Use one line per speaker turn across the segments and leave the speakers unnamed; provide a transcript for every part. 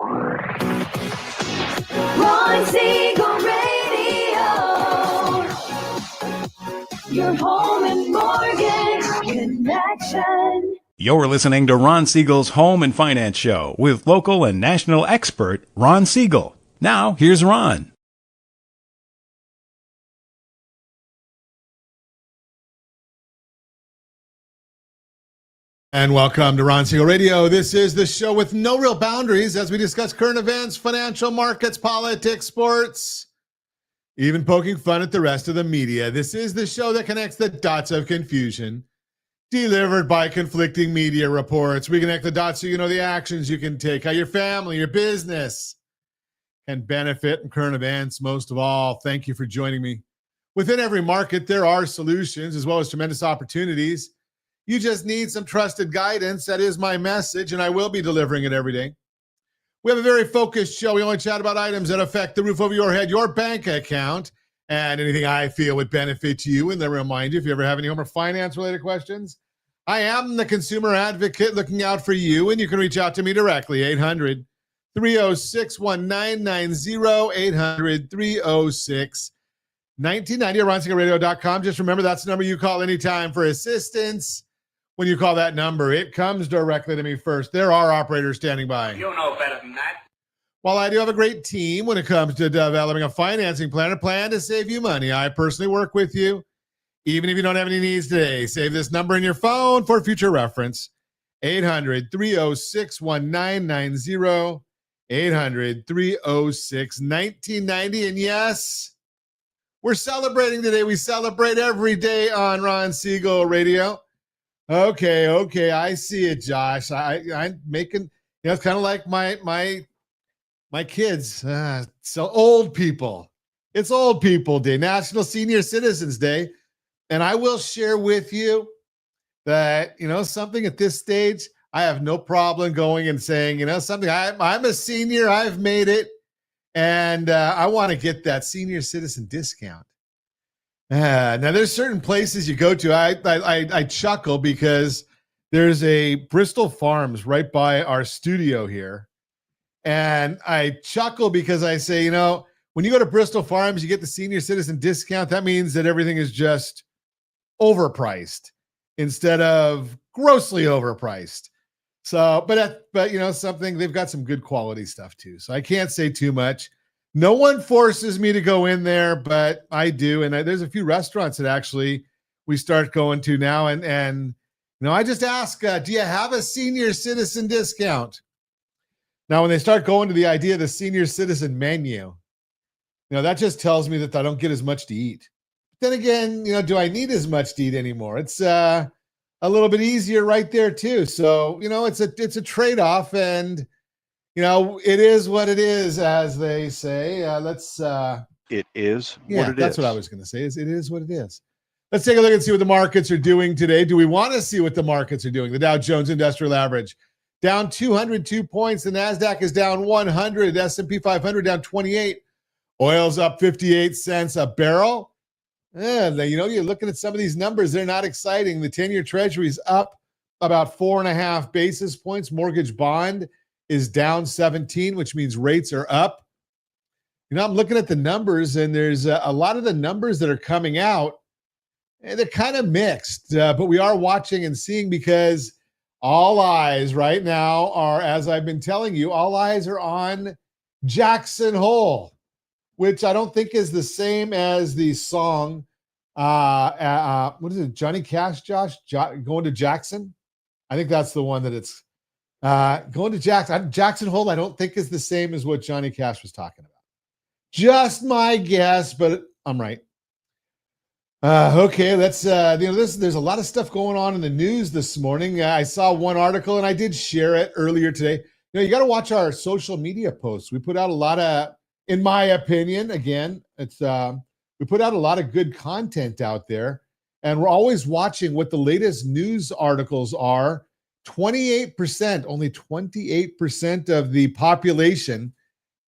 Ron Siegel Radio, your home and mortgage connection.
You're listening to Ron Siegel's Home and Finance Show with local and national expert Ron Siegel. Now, here's Ron.
And welcome to Ron Siegel Radio. This is the show with no real boundaries as we discuss current events, financial markets, politics, sports, even poking fun at the rest of the media. This is the show that connects the dots of confusion delivered by conflicting media reports. We connect the dots so you know the actions you can take, how your family, your business can benefit from current events. Most of all, thank you for joining me. Within every market, there are solutions as well as tremendous opportunities. You just need some trusted guidance. That is my message, and I will be delivering it every day. We have a very focused show. We only chat about items that affect the roof over your head, your bank account, and anything I feel would benefit you. And then remind you, if you ever have any home or finance-related questions, I am the consumer advocate looking out for you, and you can reach out to me directly, 800-306-1990, 800-306-1990, or RonSiegelRadio.com. Just remember, that's the number you call anytime for assistance. When you call that number, it comes directly to me first. There are operators standing by.
You know better than that.
While I do have a great team when it comes to developing a financing plan, a plan to save you money, I personally work with you. Even if you don't have any needs today, save this number in your phone for future reference. 800-306-1990, 800-306-1990. And yes, we're celebrating today. We celebrate every day on Ron Siegel Radio. Okay, I see it, Josh. I'm making, it's kind of like my kids. So old people. It's Old People Day, National Senior Citizens Day. And I will share with you that, something at this stage, I have no problem going and saying, something, I'm a senior, I've made it, and I want to get that senior citizen discount. Now, there's certain places you go to. I chuckle because there's a Bristol Farms right by our studio here. And I chuckle because I say, when you go to Bristol Farms, you get the senior citizen discount. That means that everything is just overpriced instead of grossly overpriced. So, but something, they've got some good quality stuff too. So I can't say too much. No one forces me to go in there, but I do. And there's a few restaurants that actually we start going to now. And I just ask, do you have a senior citizen discount? Now, when they start going to the idea of the senior citizen menu, that just tells me that I don't get as much to eat. But then again, do I need as much to eat anymore? It's a little bit easier right there too. So, it's a trade-off, and it is what it is, as they say.
It is what it is.
That's what I was going to say. It is what it is. Let's take a look and see what the markets are doing today. Do we want to see what the markets are doing? The Dow Jones Industrial Average down 202 points. The NASDAQ is down 100. S&P 500 down 28. Oil's up 58 cents a barrel. You're looking at some of these numbers. They're not exciting. The 10-year Treasury is up about 4.5 basis points. Mortgage bond is down 17, which means rates are up. I'm looking at the numbers, and there's a lot of the numbers that are coming out, and they're kind of mixed. But we are watching and seeing, because all eyes right now are, as I've been telling you, all eyes are on Jackson Hole, which I don't think is the same as the song. What is it? Johnny Cash, Josh? Going to Jackson? I think that's the one that it's going to Jackson. Jackson Hole, I don't think is the same as what Johnny Cash was talking about. Just my guess, but I'm right. Okay, let's, there's a lot of stuff going on in the news this morning. I saw one article, and I did share it earlier today. You got to watch our social media posts. We put out a lot of, in my opinion, again, it's we put out a lot of good content out there, and we're always watching what the latest news articles are. 28%, only 28% of the population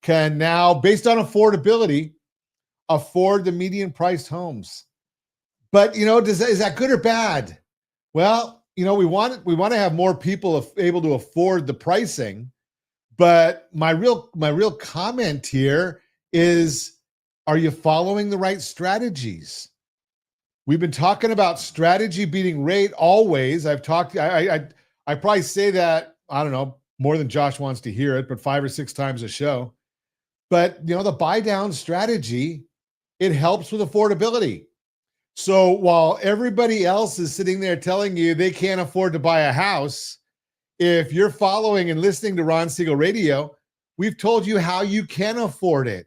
can now, based on affordability, afford the median priced homes. But, is that good or bad? Well, we want to have more people able to afford the pricing, But my real comment here is, are you following the right strategies? We've been talking about strategy beating rate always. I probably say that, I don't know, more than Josh wants to hear it, but 5 or 6 times a show. But, the buy down strategy, it helps with affordability. So while everybody else is sitting there telling you they can't afford to buy a house, if you're following and listening to Ron Siegel Radio, we've told you how you can afford it.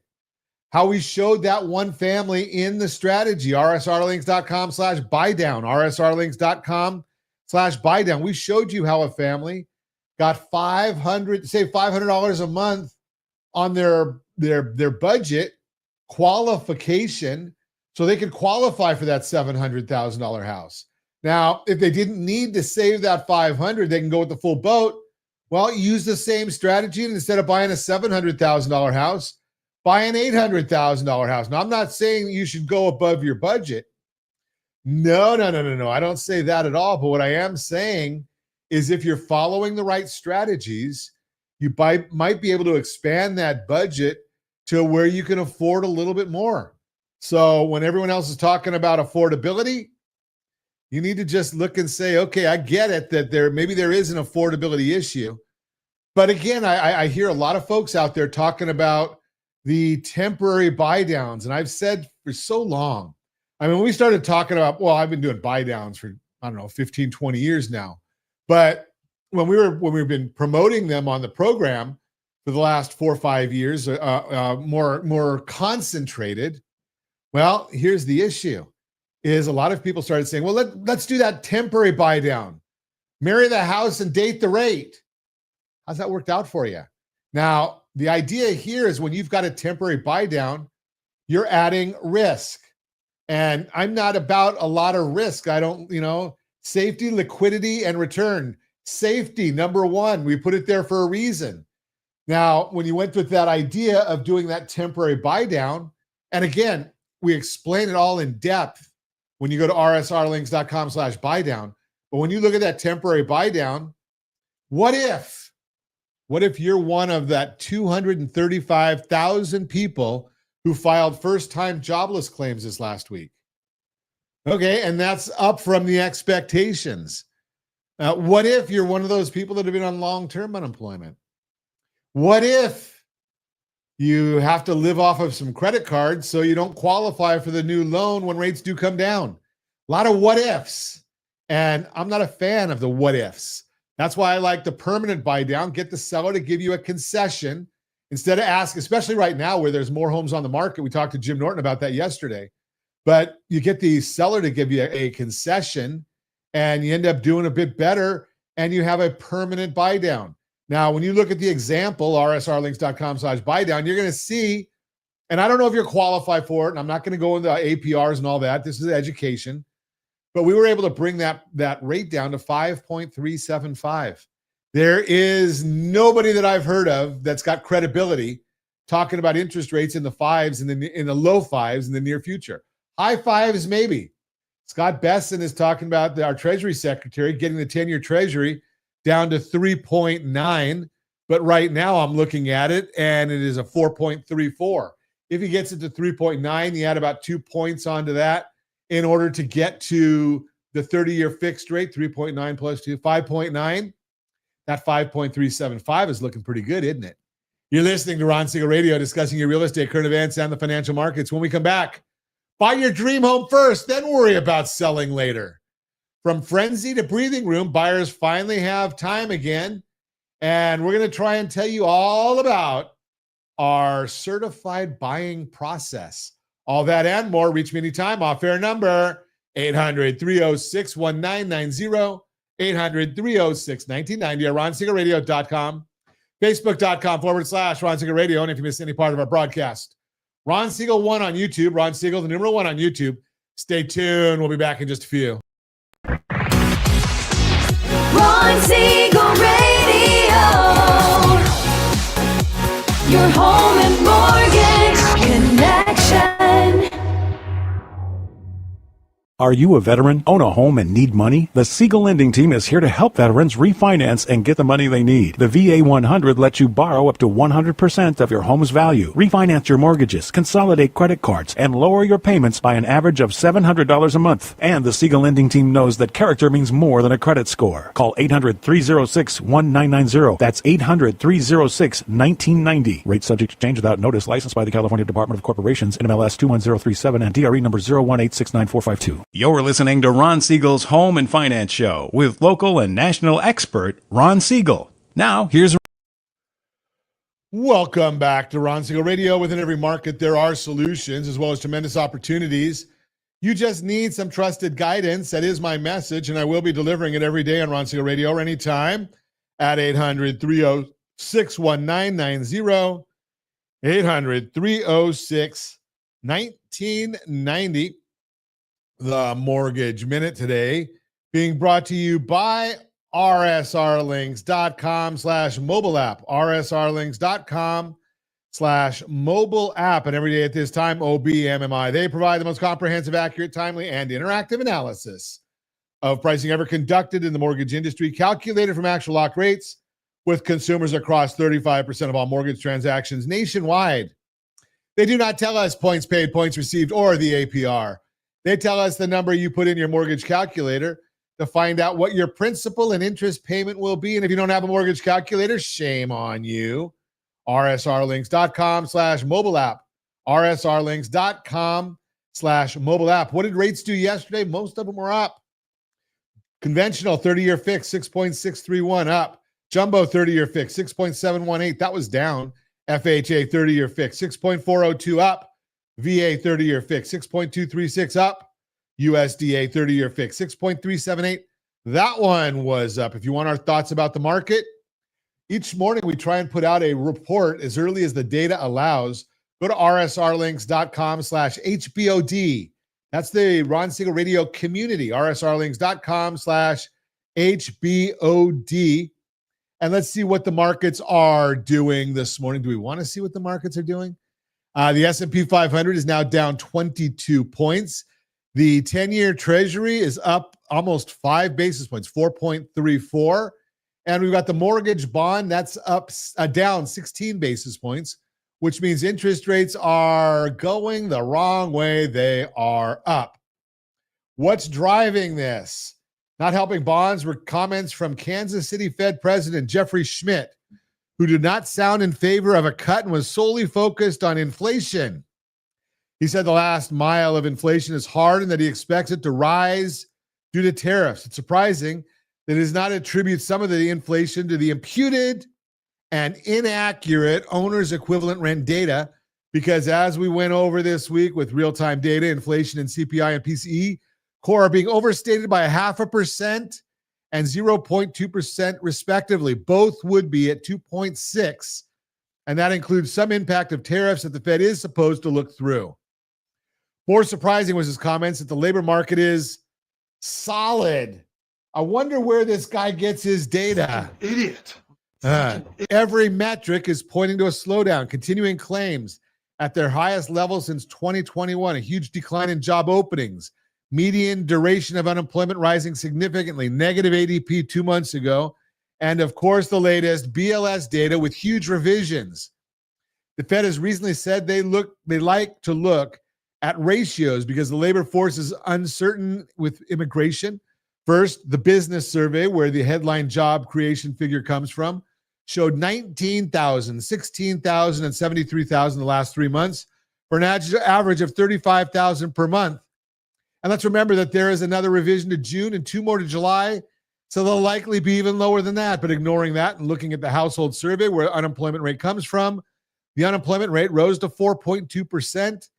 How we showed that one family in the strategy, rsrlinks.com/buydown, rsrlinks.com/buydown. We showed you how a family got $500 a month on their budget qualification so they could qualify for that $700,000 house. Now, if they didn't need to save that $500, they can go with the full boat. Well, use the same strategy, and instead of buying a $700,000 house, buy an $800,000 house. Now, I'm not saying you should go above your budget. No. I don't say that at all. But what I am saying is if you're following the right strategies, you might be able to expand that budget to where you can afford a little bit more. So when everyone else is talking about affordability, you need to just look and say, okay, I get it that maybe there is an affordability issue. But again, I hear a lot of folks out there talking about the temporary buy downs. And I've said for so long, when we started talking about, I've been doing buy downs for, 15, 20 years now. But when we've been promoting them on the program for the last 4 or 5 years, more concentrated. Well, here's the issue is a lot of people started saying, well, let's do that temporary buy down, marry the house and date the rate. How's that worked out for you? Now, the idea here is when you've got a temporary buy down, you're adding risk. And I'm not about a lot of risk. I don't, safety, liquidity, and return. Safety, number one, we put it there for a reason. Now, when you went with that idea of doing that temporary buy down, and again, we explain it all in depth when you go to rsrlinks.com/buydown. But when you look at that temporary buy down, what if you're one of that 235,000 people who filed first-time jobless claims this last week? Okay, and that's up from the expectations. What if you're one of those people that have been on long-term unemployment? What if you have to live off of some credit cards so you don't qualify for the new loan when rates do come down? A lot of what ifs. And I'm not a fan of the what ifs. That's why I like the permanent buy down. Get the seller to give you a concession instead of ask, especially right now where there's more homes on the market. We talked to Jim Norton about that yesterday. But you get the seller to give you a concession and you end up doing a bit better and you have a permanent buy down. Now, when you look at the example, rsrlinks.com/buydown, you're going to see, and I don't know if you're qualified for it, and I'm not going to go into APRs and all that. This is education. But we were able to bring that rate down to 5.375. There is nobody that I've heard of that's got credibility talking about interest rates in the fives and in the low fives in the near future. High fives, maybe. Scott Besson is talking about our Treasury Secretary getting the 10-year Treasury down to 3.9. But right now I'm looking at it, and it is a 4.34. If he gets it to 3.9, you add about 2 points onto that in order to get to the 30-year fixed rate, 3.9 plus 2, 5.9. That 5.375 is looking pretty good, isn't it? You're listening to Ron Siegel Radio, discussing your real estate, current events, and the financial markets. When we come back, buy your dream home first, then worry about selling later. From frenzy to breathing room, buyers finally have time again. And we're going to try and tell you all about our certified buying process. All that and more. Reach me anytime. Off-air number, 800-306-1990, 800-306-1990, or RonSiegelRadio.com, Facebook.com/Ron Siegel Radio. And if you miss any part of our broadcast, Ron Siegel 1 on YouTube, Ron Siegel, the numeral 1 on YouTube. Stay tuned. We'll be back in just a few.
Ron Siegel Radio. Your home and mortgage connection.
Are you a veteran, own a home, and need money? The Siegel Lending Team is here to help veterans refinance and get the money they need. The VA 100 lets you borrow up to 100% of your home's value, refinance your mortgages, consolidate credit cards, and lower your payments by an average of $700 a month. And the Siegel Lending Team knows that character means more than a credit score. Call 800-306-1990. That's 800-306-1990. Rate subject to change without notice. Licensed by the California Department of Corporations, NMLS 21037, and DRE number 018694452.
You're listening to Ron Siegel's Home and Finance Show with local and national expert Ron Siegel. Now, here's
Welcome back to Ron Siegel Radio. Within every market, there are solutions as well as tremendous opportunities. You just need some trusted guidance. That is my message, and I will be delivering it every day on Ron Siegel Radio or anytime at 800-306-1990, 800-306-1990. The Mortgage Minute today being brought to you by rsrlinks.com/mobile app, rsrlinks.com/mobile app. And every day at this time, OBMMI. They provide the most comprehensive, accurate, timely, and interactive analysis of pricing ever conducted in the mortgage industry, calculated from actual lock rates with consumers across 35% of all mortgage transactions nationwide. They do not tell us points paid, points received, or the APR. They tell us the number you put in your mortgage calculator to find out what your principal and interest payment will be. And if you don't have a mortgage calculator, shame on you. rsrlinks.com/mobile app, rsrlinks.com/mobile app. What did rates do yesterday? Most of them were up. Conventional 30-year fix, 6.631 up. Jumbo 30-year fix, 6.718. That was down. FHA 30-year fix, 6.402 up. VA 30-year fix, 6.236 up. USDA 30-year fix, 6.378. That one was up. If you want our thoughts about the market, each morning we try and put out a report as early as the data allows. Go to rsrlinks.com/HBOD. That's the Ron Siegel Radio community, rsrlinks.com/HBOD. And let's see what the markets are doing this morning. Do we want to see what the markets are doing? The S&P 500 is now down 22 points. The 10-year Treasury is up almost 5 basis points, 4.34. And we've got the mortgage bond that's up, down 16 basis points, which means interest rates are going the wrong way. They are up. What's driving this? Not helping bonds were comments from Kansas City Fed President Jeffrey Schmidt, who did not sound in favor of a cut and was solely focused on inflation. He said the last mile of inflation is hard and that he expects it to rise due to tariffs. It's surprising that he does not attribute some of the inflation to the imputed and inaccurate owner's equivalent rent data, because as we went over this week with real-time data, inflation and CPI and PCE core are being overstated by 0.5% and 0.2% respectively. Both would be at 2.6, and that includes some impact of tariffs that the Fed is supposed to look through. More surprising was his comments that the labor market is solid. I wonder where this guy gets his data.
Idiot.
Every metric is pointing to a slowdown, continuing claims at their highest level since 2021, a huge decline in job openings, median duration of unemployment rising significantly, negative ADP 2 months ago, and of course the latest BLS data with huge revisions. The Fed has recently said they like to look at ratios because the labor force is uncertain with immigration. First, the business survey, where the headline job creation figure comes from, showed 19,000, 16,000, and 73,000 the last 3 months for an average of 35,000 per month. And let's remember that there is another revision to June and 2 more to July, so they'll likely be even lower than that. But ignoring that and looking at the household survey where unemployment rate comes from, the unemployment rate rose to 4.2%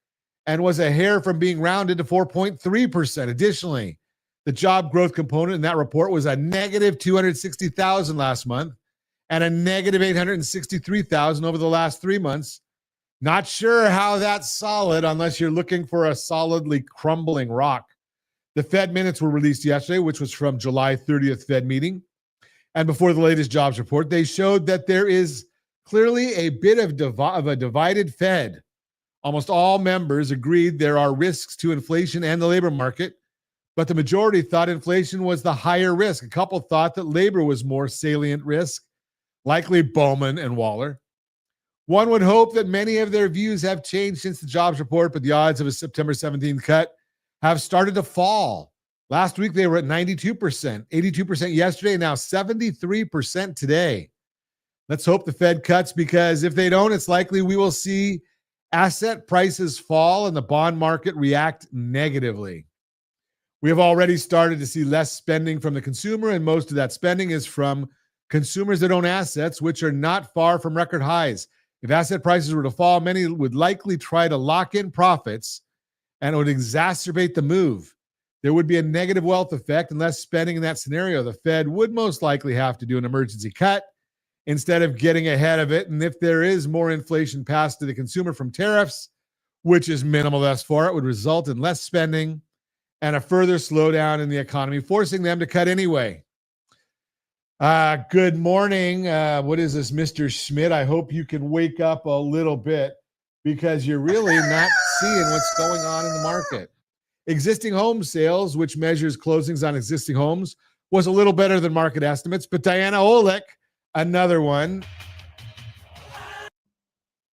and was a hair from being rounded to 4.3%. Additionally, the job growth component in that report was a negative 260,000 last month and a negative 863,000 over the last 3 months. Not sure how that's solid unless you're looking for a solidly crumbling rock. The Fed minutes were released yesterday, which was from July 30th Fed meeting. And before the latest jobs report, they showed that there is clearly a bit of a divided Fed. Almost all members agreed there are risks to inflation and the labor market, but the majority thought inflation was the higher risk. A couple thought that labor was more salient risk, likely Bowman and Waller. One would hope that many of their views have changed since the jobs report, but the odds of a September 17th cut have started to fall. Last week, they were at 92%, 82% yesterday, and now 73% today. Let's hope the Fed cuts, because if they don't, it's likely we will see asset prices fall and the bond market react negatively. We have already started to see less spending from the consumer, and most of that spending is from consumers that own assets, which are not far from record highs. If asset prices were to fall, many would likely try to lock in profits, and it would exacerbate the move. There would be a negative wealth effect and less spending in that scenario. The Fed would most likely have to do an emergency cut instead of getting ahead of it. And if there is more inflation passed to the consumer from tariffs, which is minimal thus far, it would result in less spending and a further slowdown in the economy, forcing them to cut anyway. Good morning. What is this, Mr. Schmidt? I hope you can wake up a little bit, because you're really not seeing what's going on in the market. Existing home sales, which measures closings on existing homes, was a little better than market estimates, but Diana Olick, another one.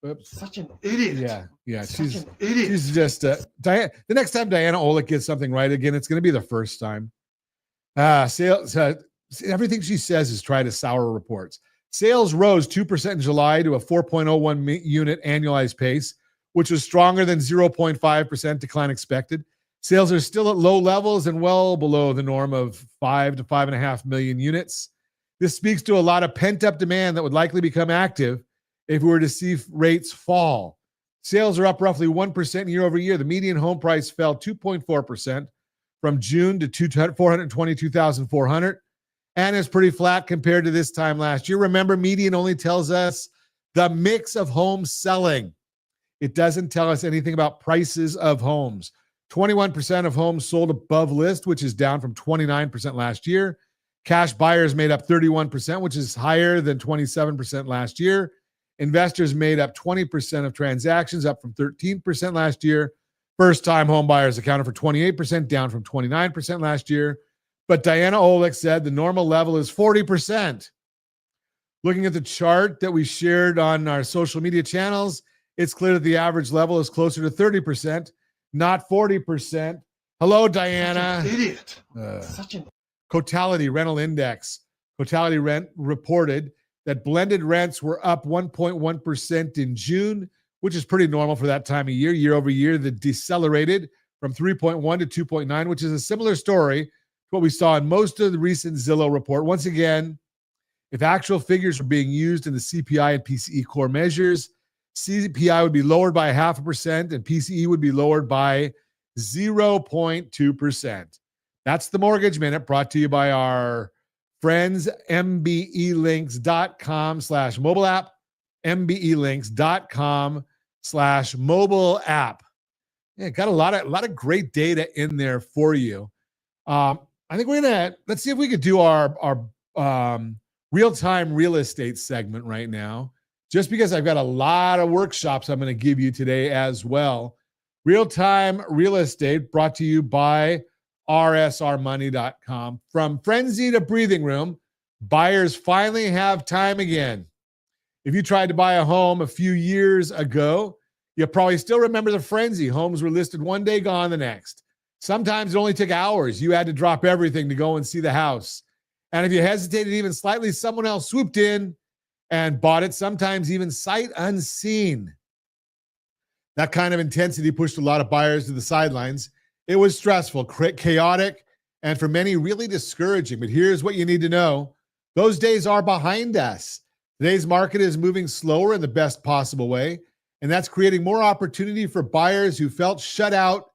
Oops.
Such an idiot.
Yeah.
Such an idiot.
She's just Diana. The next time Diana Olick gets something right again, it's going to be the first time. Sales. Everything she says is try to sour reports. Sales rose 2% in July to a 4.01 unit annualized pace, which was stronger than 0.5% decline expected. Sales are still at low levels and well below the norm of 5 to 5.5 million units. This speaks to a lot of pent-up demand that would likely become active if we were to see rates fall. Sales are up roughly 1% year over year. The median home price fell 2.4% from June to $422,400, and is pretty flat compared to this time last year. Remember, median only tells us the mix of homes selling. It doesn't tell us anything about prices of homes. 21% of homes sold above list, which is down from 29% last year. Cash buyers made up 31%, which is higher than 27% last year. Investors made up 20% of transactions, up from 13% last year. First-time home buyers accounted for 28%, down from 29% last year. But Diana Olick said the normal level is 40%. Looking at the chart that we shared on our social media channels, it's clear that the average level is closer to 30%, not 40%. Hello, Diana.
Such an idiot. Such an
Cotality Rental Index. Cotality Rent reported that blended rents were up 1.1% in June, which is pretty normal for that time of year. Year over year, that decelerated from 3.1 to 2.9, which is a similar story to what we saw in most of the recent Zillow report. Once again, if actual figures were being used in the CPI and PCE core measures, CPI would be lowered by 0.5% and PCE would be lowered by 0.2%. That's the Mortgage Minute, brought to you by our friends, mbelinks.com/mobile app, mbelinks.com/mobile app. Yeah, got a lot of great data in there for you. I think let's see if we could do our real-time real estate segment right now, just because I've got a lot of workshops I'm going to give you today as well. Real-time real estate brought to you by rsrmoney.com. From frenzy to breathing room, buyers finally have time again. If you tried to buy a home a few years ago, you probably still remember the frenzy. Homes were listed one day, gone the next. Sometimes it only took hours. You had to drop everything to go and see the house. And if you hesitated even slightly, someone else swooped in and bought it, sometimes even sight unseen. That kind of intensity pushed a lot of buyers to the sidelines. It was stressful, chaotic, and for many, really discouraging. But here's what you need to know. Those days are behind us. Today's market is moving slower in the best possible way, and that's creating more opportunity for buyers who felt shut out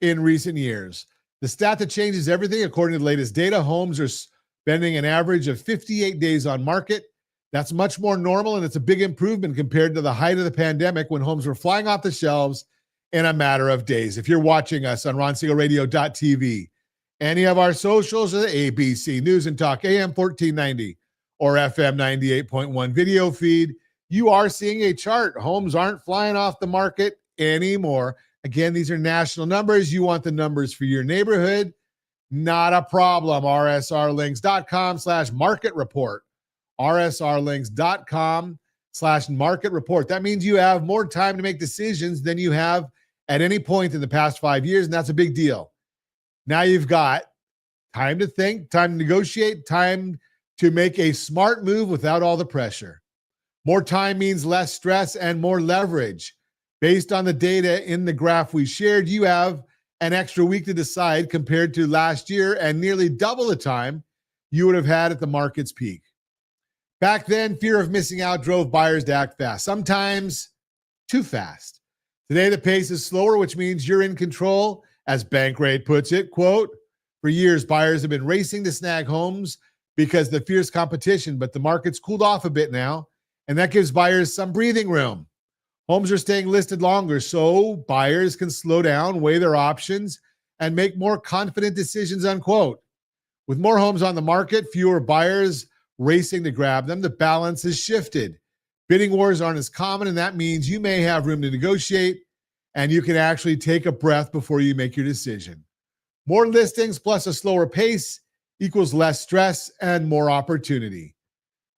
in recent years. The stat that changes everything, according to the latest data, homes are spending an average of 58 days on market. That's much more normal, and it's a big improvement compared to the height of the pandemic when homes were flying off the shelves in a matter of days. If you're watching us on RonSiegelRadio.tv, any of our socials, or the ABC News and Talk AM 1490 or FM 98.1 video feed, you are seeing a chart. Homes aren't flying off the market anymore. Again, these are national numbers. You want the numbers for your neighborhood. Not a problem. rsrlinks.com/market report. rsrlinks.com/market report. That means you have more time to make decisions than you have at any point in the past 5 years, and that's a big deal. Now you've got time to think, time to negotiate, time to make a smart move without all the pressure. More time means less stress and more leverage. Based on the data in the graph we shared, you have an extra week to decide compared to last year and nearly double the time you would have had at the market's peak. Back then, fear of missing out drove buyers to act fast, sometimes too fast. Today, the pace is slower, which means you're in control. As Bankrate puts it, quote, for years, buyers have been racing to snag homes because of the fierce competition, but the market's cooled off a bit now, and that gives buyers some breathing room. Homes are staying listed longer, so buyers can slow down, weigh their options, and make more confident decisions, unquote. With more homes on the market, fewer buyers racing to grab them, the balance has shifted. Bidding wars aren't as common, and that means you may have room to negotiate, and you can actually take a breath before you make your decision. More listings plus a slower pace equals less stress and more opportunity.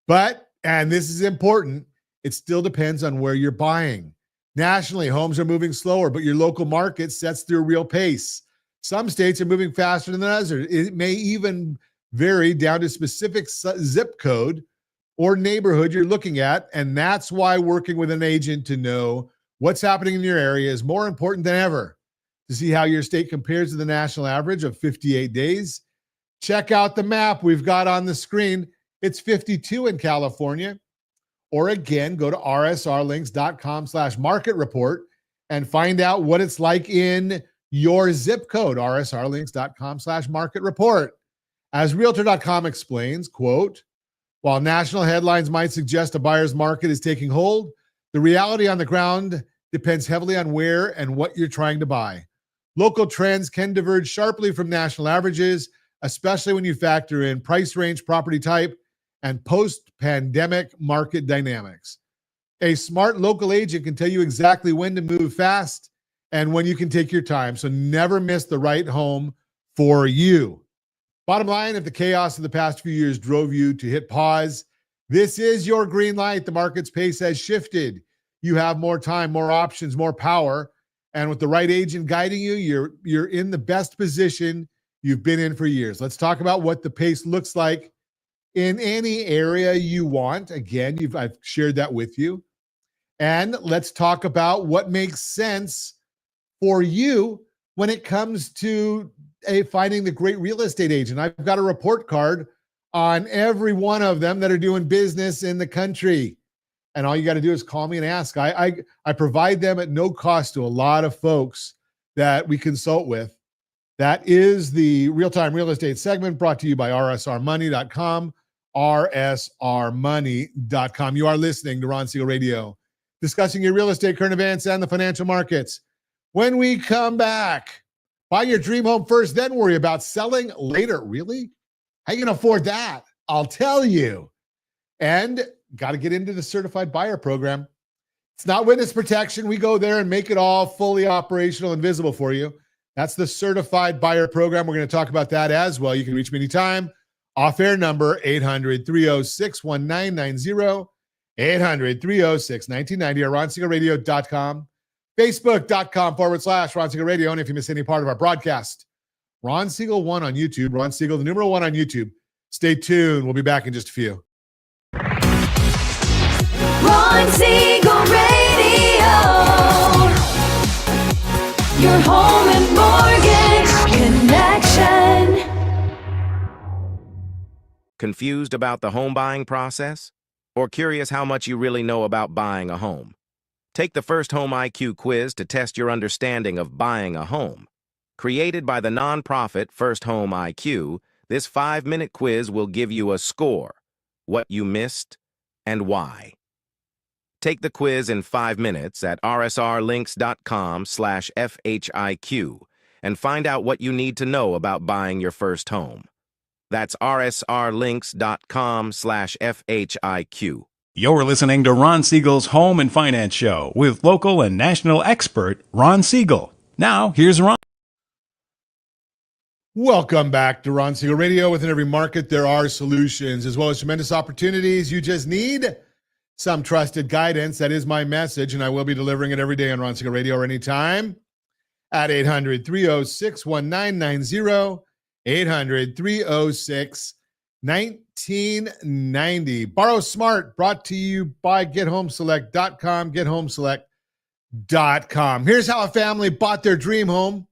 But, and this is important, it still depends on where you're buying. Nationally, homes are moving slower, but your local market sets their real pace. Some states are moving faster than others. It may even vary down to specific zip code or neighborhood you're looking at, and that's why working with an agent to know what's happening in your area is more important than ever. To see how your state compares to the national average of 58 days, check out the map we've got on the screen. It's 52 in California. Or again, go to rsrlinks.com/market report and find out what it's like in your zip code, rsrlinks.com/market report. As Realtor.com explains, quote, while national headlines might suggest a buyer's market is taking hold, the reality on the ground depends heavily on where and what you're trying to buy. Local trends can diverge sharply from national averages, especially when you factor in price range, property type, and post-pandemic market dynamics. A smart local agent can tell you exactly when to move fast and when you can take your time, so never miss the right home for you. Bottom line, if the chaos of the past few years drove you to hit pause, this is your green light. The market's pace has shifted. You have more time, more options, more power, and with the right agent guiding you, you're in the best position you've been in for years. Let's talk about what the pace looks like in any area you want. Again, I've shared that with you. And let's talk about what makes sense for you when it comes to finding the great real estate agent. I've got a report card on every one of them that are doing business in the country. And all you got to do is call me and ask. I provide them at no cost to a lot of folks that we consult with. That is the Real-Time Real Estate segment brought to you by rsrmoney.com. rsrmoney.com. You are listening to Ron Siegel Radio, discussing your real estate, current events, and the financial markets. When we come back, buy your dream home first, then worry about selling later. Really? How you going to afford that? I'll tell you. And got to get into the certified buyer program. It's not witness protection. We go there and make it all fully operational and visible for you. That's the certified buyer program. We're going to talk about that as well. You can reach me anytime. Off-air number, 800-306-1990, 800-306-1990, or RonSiegelRadio.com, Facebook.com/Ron Siegel Radio. And if you miss any part of our broadcast, Ron Siegel 1 on YouTube, Ron Siegel, the numeral 1 on YouTube. Stay tuned. We'll be back in just a few.
Ron Siegel Radio. Your home and mortgage connection.
Confused about the home buying process? Or curious how much you really know about buying a home? Take the First Home IQ quiz to test your understanding of buying a home. Created by the nonprofit First Home IQ, this 5-minute quiz will give you a score, what you missed, and why. Take the quiz in 5 minutes at rsrlinks.com/FHIQ and find out what you need to know about buying your first home. That's rsrlinks.com/FHIQ.
You're listening to Ron Siegel's Home and Finance Show with local and national expert Ron Siegel. Now, here's Ron.
Welcome back to Ron Siegel Radio. Within every market, there are solutions as well as tremendous opportunities. You just need some trusted guidance. That is my message, and I will be delivering it every day on Ron Siegel Radio or anytime at 800-306-1990, 800-306-1990. Borrow Smart, brought to you by GetHomeSelect.com, GetHomeSelect.com. Here's how a family bought their dream home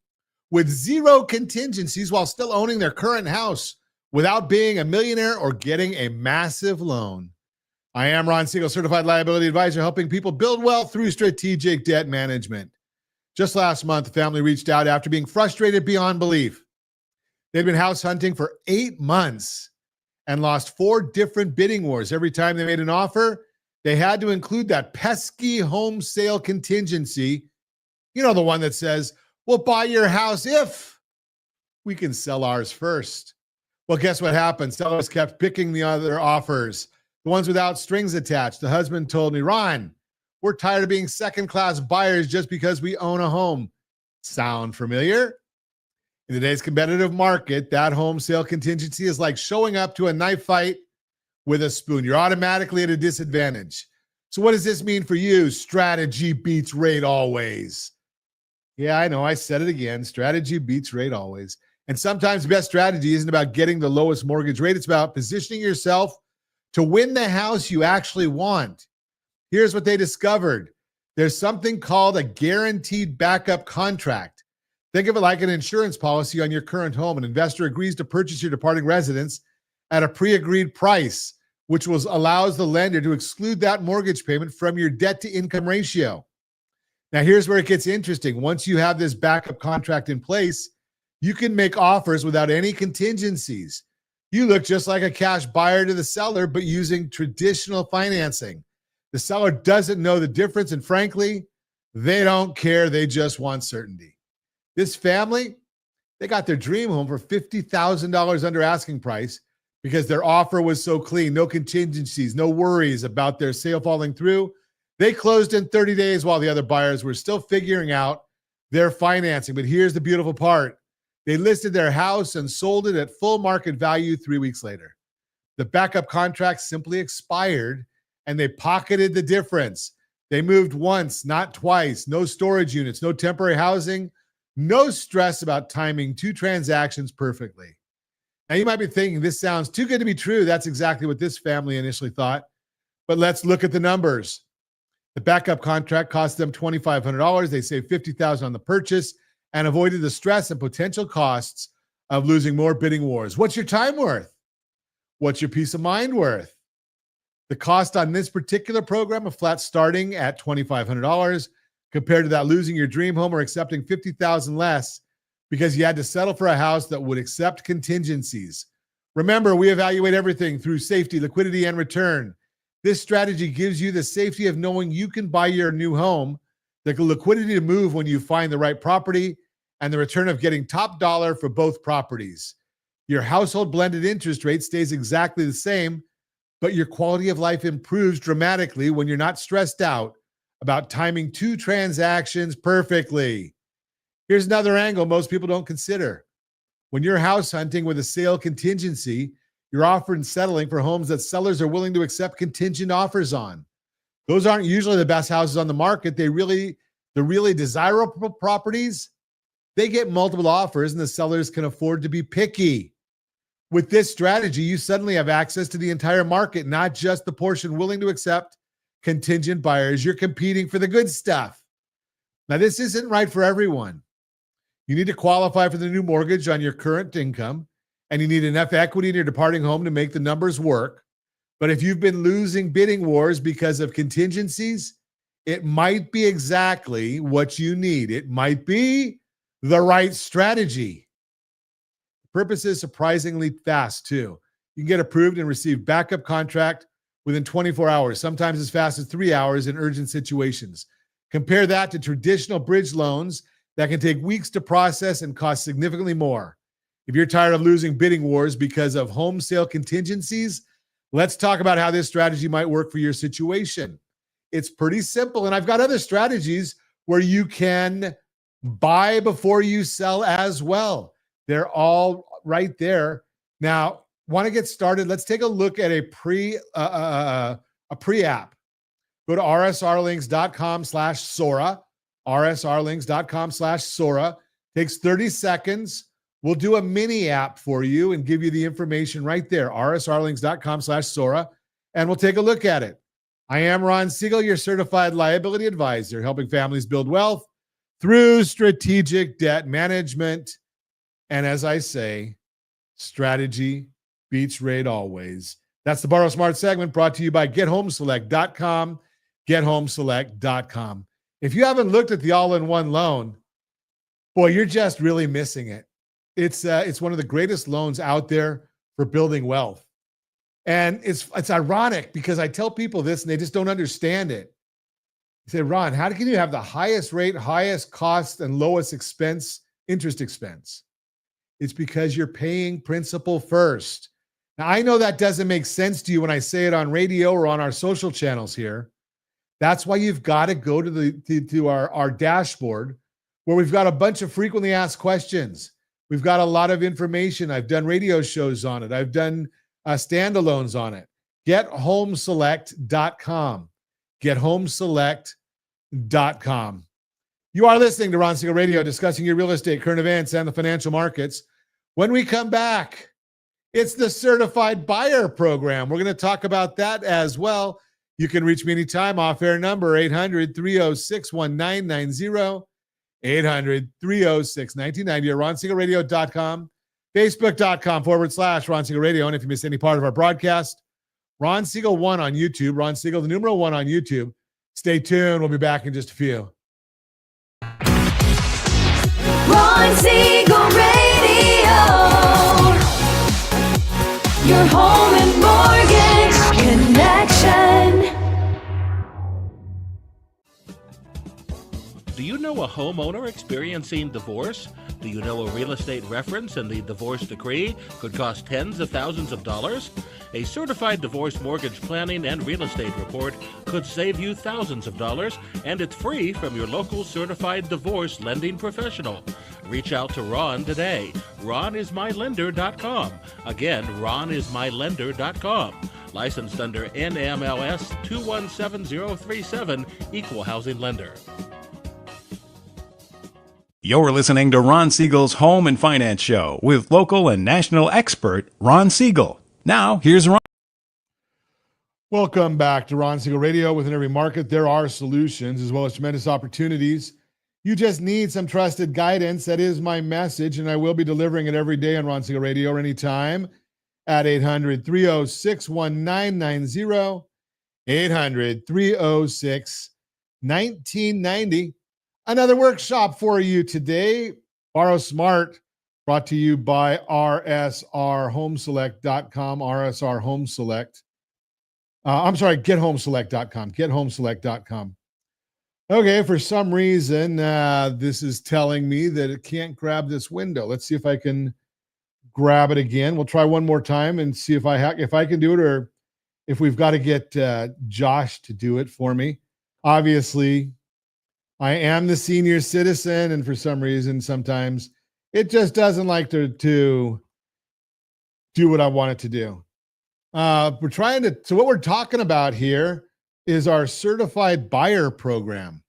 with zero contingencies while still owning their current house without being a millionaire or getting a massive loan. I am Ron Siegel, Certified Liability Advisor, helping people build wealth through strategic debt management. Just last month, the family reached out after being frustrated beyond belief. They'd been house hunting for 8 months and lost 4 different bidding wars. Every time they made an offer, they had to include that pesky home sale contingency. You know, the one that says, we'll buy your house if we can sell ours first. Well, guess what happened? Sellers kept picking the other offers, the ones without strings attached. The husband told me, Ron, we're tired of being second-class buyers just because we own a home. Sound familiar? In today's competitive market, that home sale contingency is like showing up to a knife fight with a spoon. You're automatically at a disadvantage. So what does this mean for you? Strategy beats rate always. Yeah, I know. I said it again. Strategy beats rate always. And sometimes the best strategy isn't about getting the lowest mortgage rate. It's about positioning yourself to win the house you actually want. Here's what they discovered. There's something called a guaranteed backup contract. Think of it like an insurance policy on your current home. An investor agrees to purchase your departing residence at a pre-agreed price, which allows the lender to exclude that mortgage payment from your debt-to-income ratio. Now, here's where it gets interesting. Once you have this backup contract in place, you can make offers without any contingencies. You look just like a cash buyer to the seller, but using traditional financing. The seller doesn't know the difference, and frankly, they don't care. They just want certainty. This family, they got their dream home for $50,000 under asking price because their offer was so clean. No contingencies, no worries about their sale falling through. They closed in 30 days while the other buyers were still figuring out their financing. But here's the beautiful part. They listed their house and sold it at full market value 3 weeks later. The backup contract simply expired, and they pocketed the difference. They moved once, not twice. No storage units, no temporary housing, no stress about timing 2 transactions perfectly. Now, you might be thinking, this sounds too good to be true. That's exactly what this family initially thought. But let's look at the numbers. The backup contract cost them $2,500. They saved $50,000 on the purchase and avoided the stress and potential costs of losing more bidding wars. What's your time worth? What's your peace of mind worth? The cost on this particular program, a flat starting at $2,500, compared to that losing your dream home or accepting $50,000 less because you had to settle for a house that would accept contingencies. Remember, we evaluate everything through safety, liquidity, and return. This strategy gives you the safety of knowing you can buy your new home, the liquidity to move when you find the right property, and the return of getting top dollar for both properties. Your household blended interest rate stays exactly the same, but your quality of life improves dramatically when you're not stressed out about timing 2 transactions perfectly. Here's another angle most people don't consider. When you're house hunting with a sale contingency, you're often settling for homes that sellers are willing to accept contingent offers on. Those aren't usually the best houses on the market. The really desirable properties, they get multiple offers and the sellers can afford to be picky. With this strategy, you suddenly have access to the entire market, not just the portion willing to accept contingent buyers. You're competing for the good stuff. Now, this isn't right for everyone. You need to qualify for the new mortgage on your current income, and you need enough equity in your departing home to make the numbers work. But if you've been losing bidding wars because of contingencies, it might be exactly what you need. It might be the right strategy. The purpose is surprisingly fast, too. You can get approved and receive backup contract within 24 hours, sometimes as fast as 3 hours in urgent situations. Compare that to traditional bridge loans that can take weeks to process and cost significantly more. If you're tired of losing bidding wars because of home sale contingencies, let's talk about how this strategy might work for your situation. It's pretty simple, and I've got other strategies where you can buy before you sell as well. They're all right there. Now, want to get started? Let's take a look at a pre-app. Go to rsrlinks.com/Sora, rsrlinks.com/Sora. Takes 30 seconds. We'll do a mini app for you and give you the information right there, rsrlinks.com/Sora, and we'll take a look at it. I am Ron Siegel, your certified liability advisor, helping families build wealth through strategic debt management. And as I say, strategy beats rate always. That's the Borrow Smart segment brought to you by GetHomeSelect.com, GetHomeSelect.com. If you haven't looked at the all-in-one loan, boy, you're just really missing it. It's one of the greatest loans out there for building wealth. And it's ironic because I tell people this and they just don't understand it. They say, Ron, how can you have the highest rate, highest cost, and lowest interest expense? It's because you're paying principal first. Now, I know that doesn't make sense to you when I say it on radio or on our social channels here. That's why you've got to go to our dashboard where we've got a bunch of frequently asked questions. We've got a lot of information. I've done radio shows on it. I've done standalones on it. GetHomeSelect.com. GetHomeSelect.com. You are listening to Ron Siegel Radio, discussing your real estate, current events, and the financial markets. When we come back, it's the Certified Buyer Program. We're going to talk about that as well. You can reach me anytime. Off-air number 800-306-1990. 800-306-1990 or RonSiegelRadio.com, Facebook.com/Ron Siegel Radio. And if you miss any part of our broadcast, Ron Siegel 1 on YouTube, Ron Siegel, the numeral 1 on YouTube. Stay tuned. We'll be back in just a few.
Ron Siegel Radio. Your home and mortgage connection.
Do you know a homeowner experiencing divorce? Do you know a real estate reference and the divorce decree could cost tens of thousands of dollars? A certified divorce mortgage planning and real estate report could save you thousands of dollars, and it's free from your local certified divorce lending professional. Reach out to Ron today. RonIsMyLender.com. Again, RonIsMyLender.com. Licensed under NMLS 217037, Equal Housing Lender.
You're listening to Ron Siegel's Home and Finance Show with local and national expert Ron Siegel. Now, here's Ron.
Welcome back to Ron Siegel Radio. Within every market, there are solutions as well as tremendous opportunities. You just need some trusted guidance. That is my message, and I will be delivering it every day on Ron Siegel Radio or anytime at 800-306-1990, 800-306-1990. Another workshop for you today. Borrow Smart, brought to you by rsrhomeselect.com, RSR Home Select. GetHomeSelect.com, GetHomeSelect.com. Okay, for some reason, this is telling me that it can't grab this window. Let's see if I can grab it again. We'll try one more time and see if I can do it, or if we've got to get Josh to do it for me. Obviously, I am the senior citizen, and for some reason, sometimes it just doesn't like to do what I want it to do. So what we're talking about here is our Certified Buyer Program.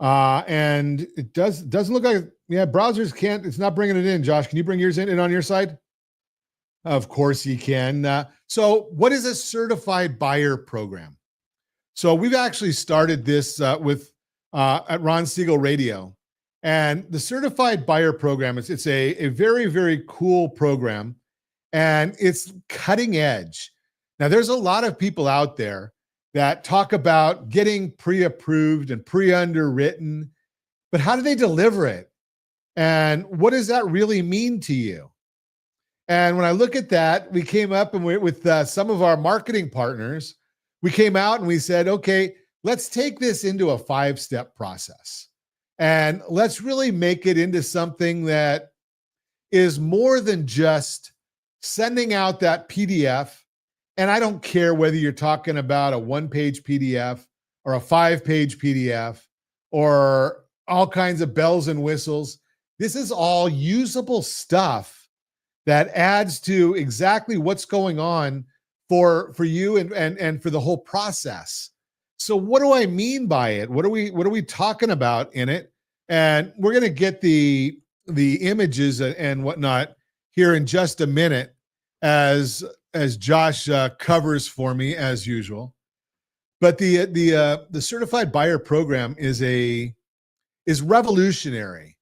And it doesn't look like, browsers can't, it's not bringing it in. Josh, can you bring yours in on your side? Of course you can. So what is a Certified Buyer Program? So we've actually started this at Ron Siegel Radio. And the Certified Buyer Program, it's a very, very cool program, and it's cutting edge. Now, there's a lot of people out there that talk about getting pre-approved and pre-underwritten, but how do they deliver it? And what does that really mean to you? And when I look at that, we came up and with some of our marketing partners, we came out and we said, okay, let's take this into a 5-step process. And let's really make it into something that is more than just sending out that PDF. And I don't care whether you're talking about a 1-page PDF or a 5-page PDF or all kinds of bells and whistles. This is all usable stuff that adds to exactly what's going on for you and for the whole process. So what do I mean by it? What are we talking about in it? And we're going to get the images and whatnot here in just a minute as Josh covers for me as usual. But the certified buyer program is revolutionary.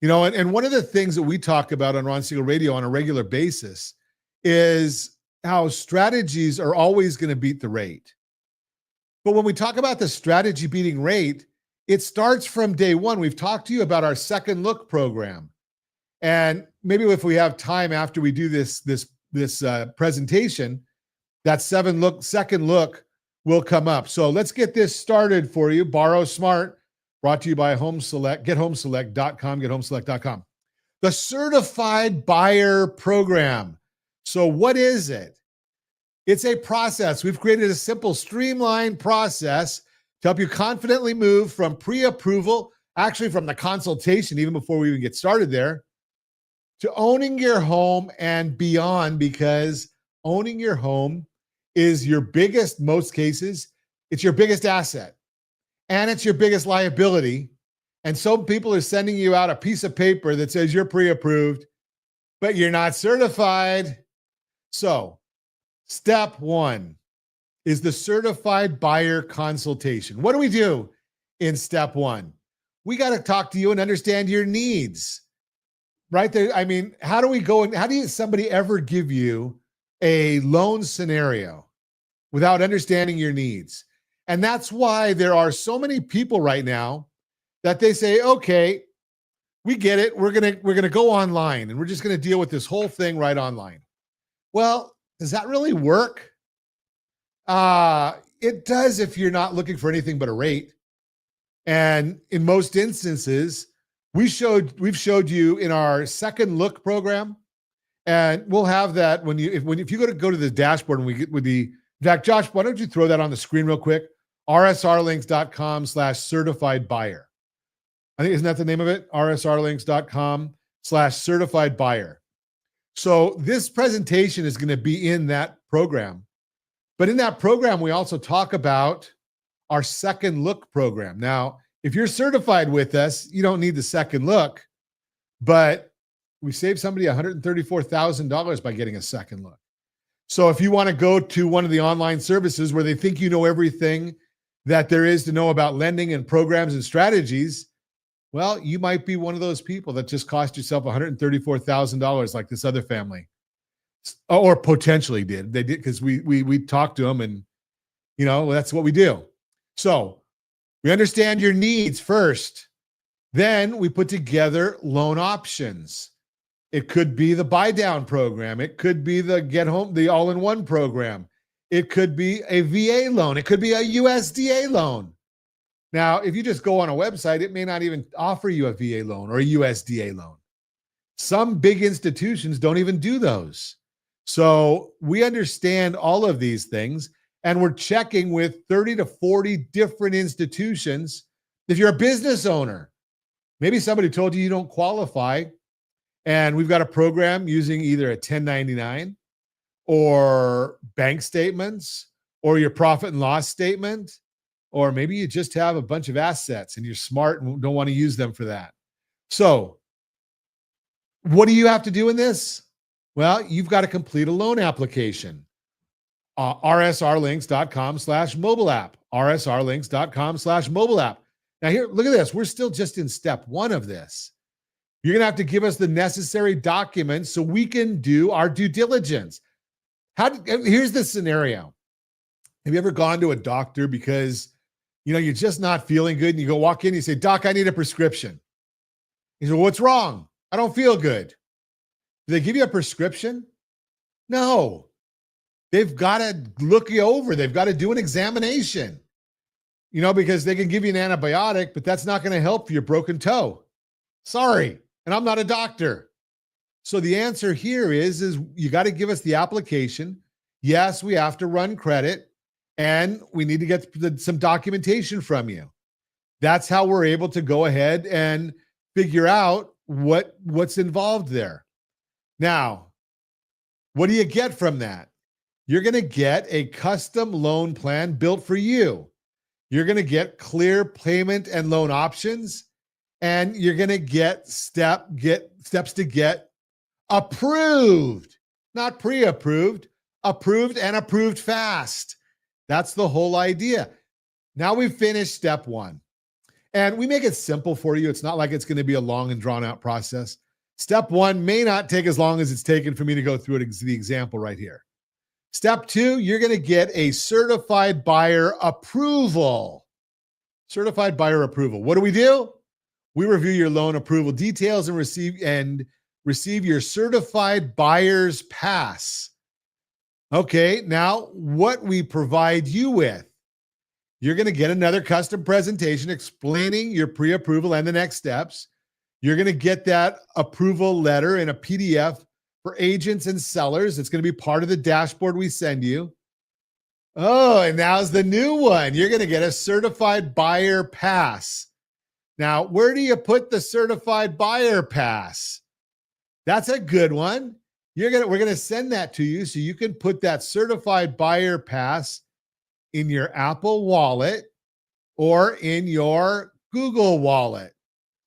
You know, and one of the things that we talk about on Ron Siegel Radio on a regular basis is how strategies are always going to beat the rate. But when we talk about the strategy beating rate, it starts from day one. We've talked to you about our second look program. And maybe if we have time after we do this presentation, that second look will come up. So let's get this started for you. Borrow Smart, brought to you by Home Select, gethomeselect.com, gethomeselect.com. The Certified Buyer Program. So what is it? It's a process. We've created a simple, streamlined process to help you confidently move from pre-approval, actually from the consultation, even before we even get started there, to owning your home and beyond, because owning your home is your biggest, most cases, it's your biggest asset and it's your biggest liability. And some people are sending you out a piece of paper that says you're pre-approved, but you're not certified. So step one is the certified buyer consultation. What do we do in step one? We got to talk to you and understand your needs, right there. I mean, how do we go and how do somebody ever give you a loan scenario without understanding your needs? And that's why there are so many people right now that they say, okay, we get it. We're going to go online and we're just going to deal with this whole thing right online. Well, does that really work? It does if you're not looking for anything but a rate. And in most instances, we've showed you in our second look program, and we'll have that if you go to the dashboard and we get with the, in fact, Josh, why don't you throw that on the screen real quick? rsrlinks.com/certified buyer. I think, isn't that the name of it? rsrlinks.com/certified buyer. So this presentation is going to be in that program. But in that program, we also talk about our second look program. Now, if you're certified with us, you don't need the second look, but we saved somebody $134,000 by getting a second look. So if you want to go to one of the online services where they think you know everything that there is to know about lending and programs and strategies, well, you might be one of those people that just cost yourself $134,000 like this other family, or potentially did. They did, because we talked to them, and you know, that's what we do. So we understand your needs first. Then we put together loan options. It could be the buy down program. It could be the get home, the all-in-one program. It could be a VA loan. It could be a USDA loan. Now, if you just go on a website, it may not even offer you a VA loan or a USDA loan. Some big institutions don't even do those. So we understand all of these things, and we're checking with 30 to 40 different institutions. If you're a business owner, maybe somebody told you don't qualify, and we've got a program using either a 1099 or bank statements or your profit and loss statement, or maybe you just have a bunch of assets and you're smart and don't want to use them for that. So what do you have to do in this? Well, you've got to complete a loan application. rsrlinks.com/mobile app. rsrlinks.com/mobile app. Now here, look at this. We're still just in step one of this. You're going to have to give us the necessary documents so we can do our due diligence. Here's the scenario. Have you ever gone to a doctor because, you know, you're just not feeling good, and you go walk in and you say, "Doc, I need a prescription." He said, "Well, what's wrong?" "I don't feel good." Do they give you a prescription? No. They've got to look you over. They've got to do an examination, you know, because they can give you an antibiotic, but that's not going to help your broken toe. Sorry. And I'm not a doctor. So the answer here is you got to give us the application. Yes, we have to run credit, and we need to get some documentation from you. That's how we're able to go ahead and figure out what's involved there. Now, what do you get from that? You're going to get a custom loan plan built for you. You're going to get clear payment and loan options, and you're going to get steps to get approved, not pre-approved, approved and approved fast. That's the whole idea. Now we've finished step one, and we make it simple for you. It's not like it's going to be a long and drawn out process. Step one may not take as long as it's taken for me to go through it, the example right here. Step two, you're going to get a certified buyer approval. Certified buyer approval. What do? We review your loan approval details and receive your certified buyer's pass. Okay, now what we provide you with, you're going to get another custom presentation explaining your pre-approval and the next steps. You're going to get that approval letter in a PDF for agents and sellers. It's going to be part of the dashboard we send you. Oh, and now's the new one. You're going to get a certified buyer pass. Now, where do you put the certified buyer pass? That's a good one. We're going to send that to you so you can put that certified buyer pass in your Apple Wallet or in your Google Wallet.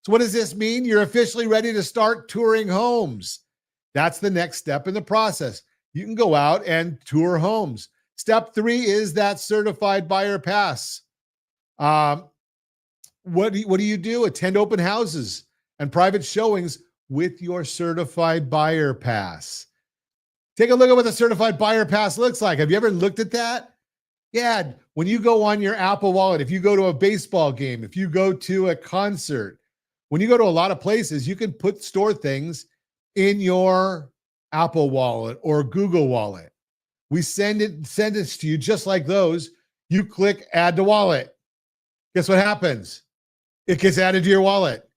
So what does this mean? You're officially ready to start touring homes. That's the next step in the process. You can go out and tour homes. Step three is that certified buyer pass. What do you do? Attend open houses and private showings with your certified buyer pass. Take a look at what the certified buyer pass looks like. Have you ever looked at that? Yeah, when you go on your Apple Wallet, if you go to a baseball game, if you go to a concert, when you go to a lot of places, you can store things in your Apple Wallet or Google Wallet. We send it to you just like those. You click add to wallet. Guess what happens? It gets added to your wallet.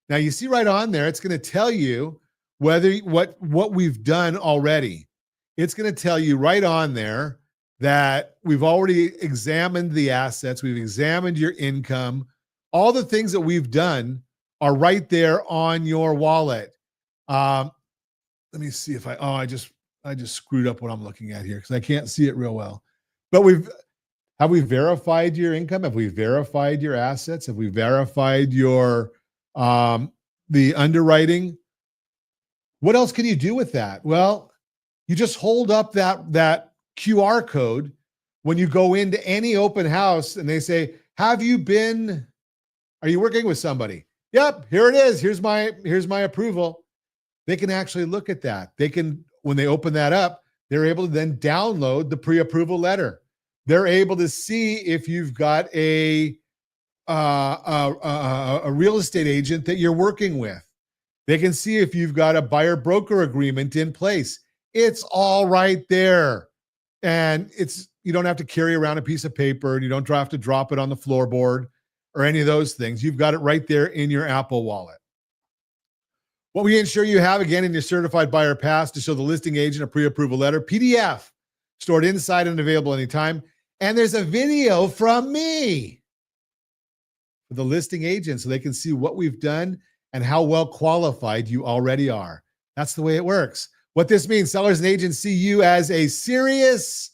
Now you see right on there, it's going to tell you what we've done already. It's going to tell you right on there that we've already examined the assets. We've examined your income. All the things that we've done are right there on your wallet. Let me see if I just screwed up what I'm looking at here because I can't see it real well. But have we verified your income? Have we verified your assets? Have we verified your the underwriting? What else can you do with that? Well, you just hold up that QR code when you go into any open house and they say, are you working with somebody? Yep, here it is. Here's my approval. They can actually look at that. When they open that up, they're able to then download the pre-approval letter. They're able to see if you've got a real estate agent that you're working with. They can see if you've got a buyer broker agreement in place. It's all right there. And you don't have to carry around a piece of paper and you don't have to drop it on the floorboard or any of those things. You've got it right there in your Apple Wallet. What we ensure you have, again, in your certified buyer pass to show the listing agent a pre-approval letter, PDF, stored inside and available anytime. And there's a video from me for the listing agent so they can see what we've done and how well qualified you already are. That's the way it works. What this means, sellers and agents see you as a serious,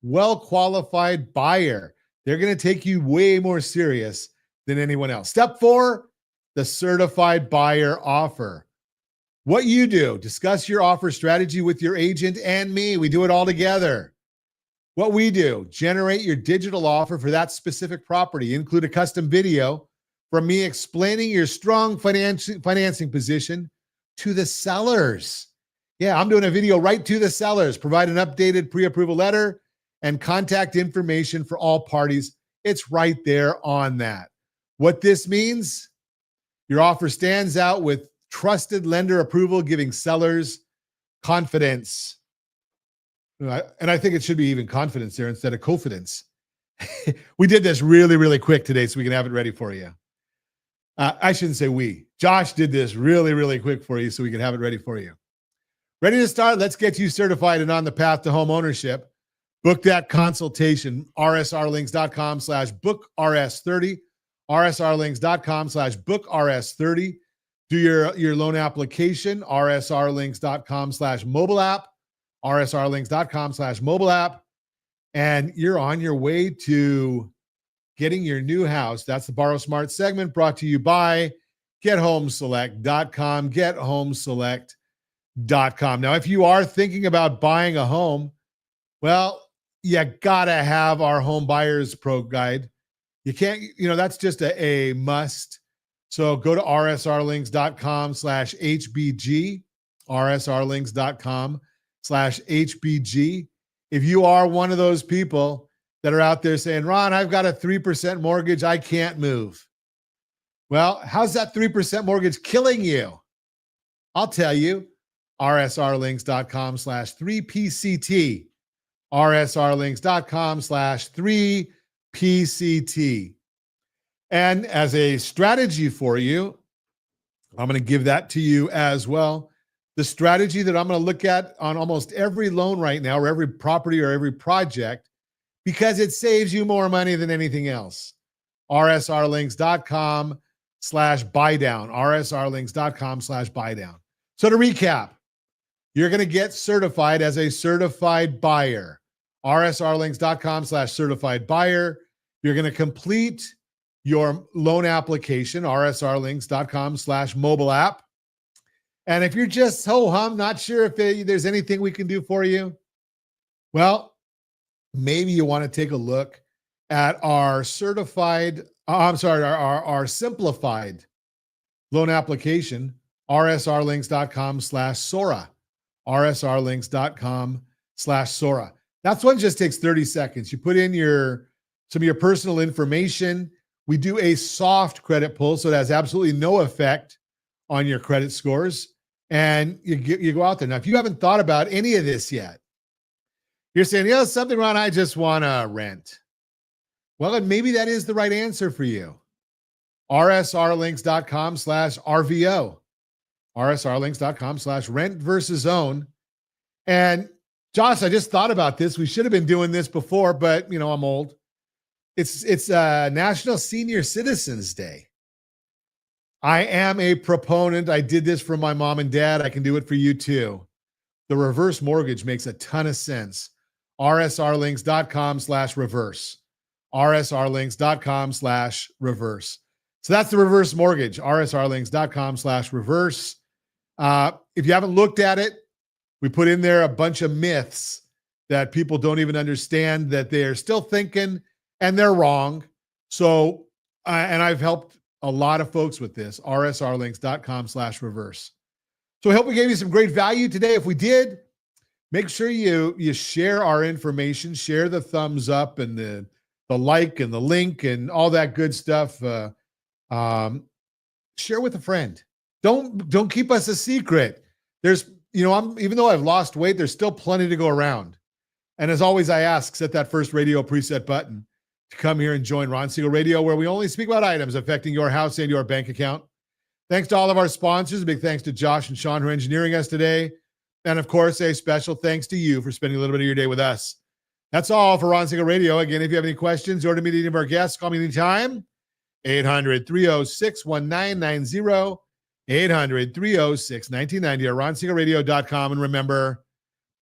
well-qualified buyer. They're going to take you way more serious than anyone else. Step 4, the certified buyer offer. What you do, discuss your offer strategy with your agent and me. We do it all together. What we do, generate your digital offer for that specific property. Include a custom video from me explaining your strong financing position to the sellers. Yeah, I'm doing a video right to the sellers. Provide an updated pre-approval letter and contact information for all parties. It's right there on that. What this means, your offer stands out with trusted lender approval, giving sellers confidence. And I think it should be even confidence there instead of confidence. We did this really, really quick today so we can have it ready for you. I shouldn't say we. Josh did this really, really quick for you so we can have it ready for you. Ready to start? Let's get you certified and on the path to home ownership. Book that consultation, rsrlinks.com/bookrs30, rsrlinks.com/bookrs30. Do your loan application, rsrlinks.com/mobile app, rsrlinks.com/mobile app, and you're on your way to getting your new house. That's the Borrow Smart segment brought to you by gethomeselect.com, gethomeselect.com. Now, if you are thinking about buying a home, well, you gotta have our home buyers pro guide. You can't, that's just a must. So go to rsrlinks.com/HBG, rsrlinks.com/HBG. If you are one of those people that are out there saying, Ron, I've got a 3% mortgage, I can't move. Well, how's that 3% mortgage killing you? I'll tell you, rsrlinks.com/3PCT, rsrlinks.com/3PCT. And as a strategy for you, I'm going to give that to you as well. The strategy that I'm going to look at on almost every loan right now, or every property or every project, because it saves you more money than anything else. rsrlinks.com/buydown, rsrlinks.com/buydown. So to recap, you're going to get certified as a certified buyer. rsrlinks.com/certified buyer. You're going to complete your loan application, rsrlinks.com/mobile app. And if you're just ho-hum, not sure if there's anything we can do for you, well, maybe you want to take a look at our our simplified loan application, rsrlinks.com/Sora, rsrlinks.com/Sora. That's one just takes 30 seconds. You put in some of your personal information. We do a soft credit pull, so it has absolutely no effect on your credit scores. And you go out there. Now, if you haven't thought about any of this yet, you're saying, something, Ron, I just want to rent. Well, then maybe that is the right answer for you. rsrlinks.com/RVO, rsrlinks.com/rent versus own. And Josh, I just thought about this. We should have been doing this before, but I'm old. It's National Senior Citizens Day. I am a proponent. I did this for my mom and dad. I can do it for you too. The reverse mortgage makes a ton of sense. rsrlinks.com/reverse, rsrlinks.com/reverse. So that's the reverse mortgage, rsrlinks.com/reverse. If you haven't looked at it, we put in there a bunch of myths that people don't even understand, that they are still thinking, and they're wrong. So, and I've helped a lot of folks with this, rsrlinks.com/reverse. So I hope we gave you some great value today. If we did, make sure you share our information, share the thumbs up and the like and the link and all that good stuff. Share with a friend. Don't keep us a secret. There's, even though I've lost weight, there's still plenty to go around. And as always, I ask, set that first radio preset button to come here and join Ron Siegel Radio, where we only speak about items affecting your house and your bank account. Thanks to all of our sponsors. A big thanks to Josh and Sean for engineering us today. And of course, a special thanks to you for spending a little bit of your day with us. That's all for Ron Siegel Radio. Again, if you have any questions or to meet any of our guests, call me anytime. 800-306-1990, 800-306-1990, or ronsiegelradio.com. And remember,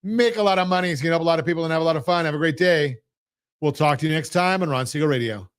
make a lot of money. It's going to help a lot of people and have a lot of fun. Have a great day. We'll talk to you next time on Ron Siegel Radio.